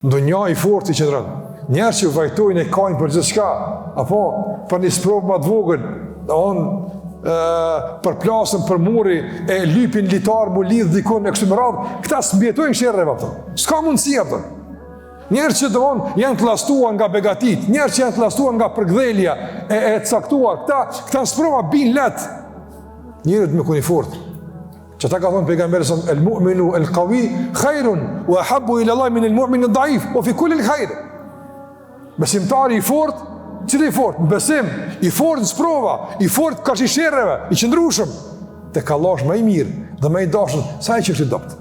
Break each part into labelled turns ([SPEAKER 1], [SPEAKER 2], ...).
[SPEAKER 1] Ndonjë i fortë i qëndron. Njerëz që vajtojnë e kanë për gjithçka, apo për një sprovë më të vogël, për plasën, për muri, e lypin litar, mu lidh dikon e kështu me radhë, këta s'mbjetojnë sherrreve ato. S'ka mundësi ato. Njerëz që janë të llastuar nga begatit, njerëz që janë të llastuar nga përgdhelja e caktuar, këta sprova bin let. Njerëz me kuni fort. Që ta ka thonë pejgamberi sa el mu'minu el qawi khairun wa ahabbu ila Allah min el mu'min el daif wa fi kulli el khair. Besimtari i fort, cili i fort? Në besim, i fort në sprova, i fort ka sherrreve, i qëndrueshëm. Tek Allah është më i mirë dhe më i dashur sa ai që është i dopt.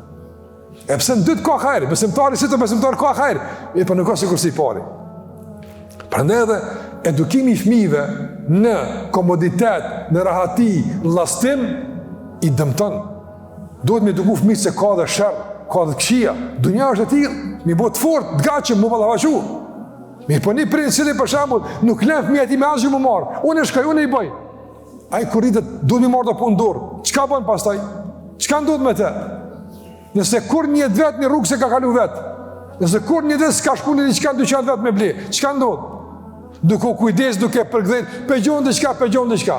[SPEAKER 1] E pse në dytë ka hajrë, besimtari si të besimtari ka hajrë, e për nuk ka sikur si pari. Prandaj edhe edukimi i fëmijëve në komoditet, në rahati, në llastim, i dëmton. Duhet me eduku fëmijët se ka dhe sherr, ka dhe këqija. Dunja është e tillë, mi bëhet fort, të gatshëm, mu ballavaçu. Mi po një prind cili për shembull nuk lën fëmijët i me asgjë më marr. Unë shkoj, unë i bëj. Ai kur rritet duhet mi marr të punë dorë. Çka bën pastaj? Çka ndodh me të? Nëse kur një vet në rrugë se ka kalu vet. Nëse kur një vet s'ka shku në diçka dyqan vet me ble. Çka ndodh? Duke kujdes, duke përgdhet, pegjon diçka.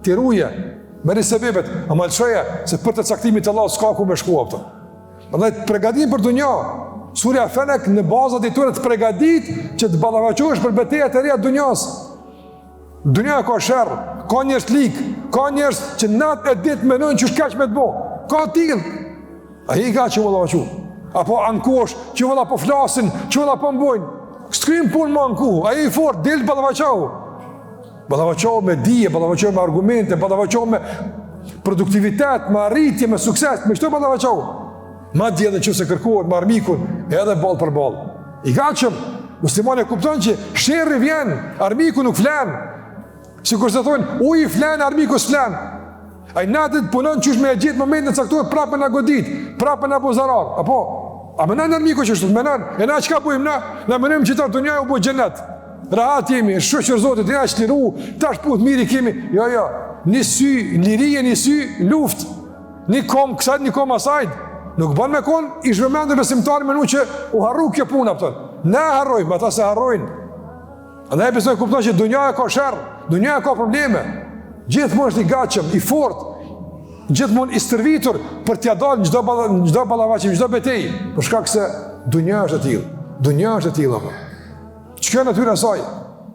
[SPEAKER 1] Ti ruje. Merri sebebet, ama lëshoje se për të caktimit të Allahut s'ka ku me shku aftë. Prandaj të përgatim për dunjë. Surja Felek në bazat e tyre të përgatit që të ballavaçohesh për betejat e reja të dunjas. Dunja ka sherr, ka njerëz lik, ka njerëz që natë e ditë mendojnë që shkaq me të bë. Ka tillë. Ai ka që ballavaçu. Apo ankosh, që valla po flasin, që valla po mbojnë. Skrim punë më anku, ai i fort del ballavaçau. Ballavaçau me dije, ballavaçau me argumente, ballavaçau me produktivitet, me arritje, me sukses, me çdo ballavaçau. Madje edhe nëse kërkohet me armikun, edhe ball për ball. I gatshëm, muslimani kupton që sherrri vjen, armiku nuk flan. Sikur se thonë, uji flan, armiku s'flan. Ai natë punon qysh me gjetë momentin e caktuar prapë na godit, prapë na bë zarar. Apo, a mënon armiku që ç'të mënon? E na çka bëjmë na? Na mënojmë që ta dunja u bë xhenet. Rahat jemi, shoqër Zotit, ja çliru, tash put miri kemi. Jo. Një sy, lirie, një sy, luftë. Një kom kësaj, një kom asaj. Nuk bën me kon, i zhvëmendur besimtari me që u harru kjo puna, pëtën. Ne harrojmë, ata se harrojnë. Andaj besoj kupton që dunjaja ka sherr, dunjaja ka probleme. Gjithmonë është i gatshëm, i fortë, gjithmonë i stërvitur për t'ia dalë në çdo ballavaçim, në çdo betejë, për shkak se dunjaja është e tillë. Dunjaja është e tillë. Çka natyra e saj?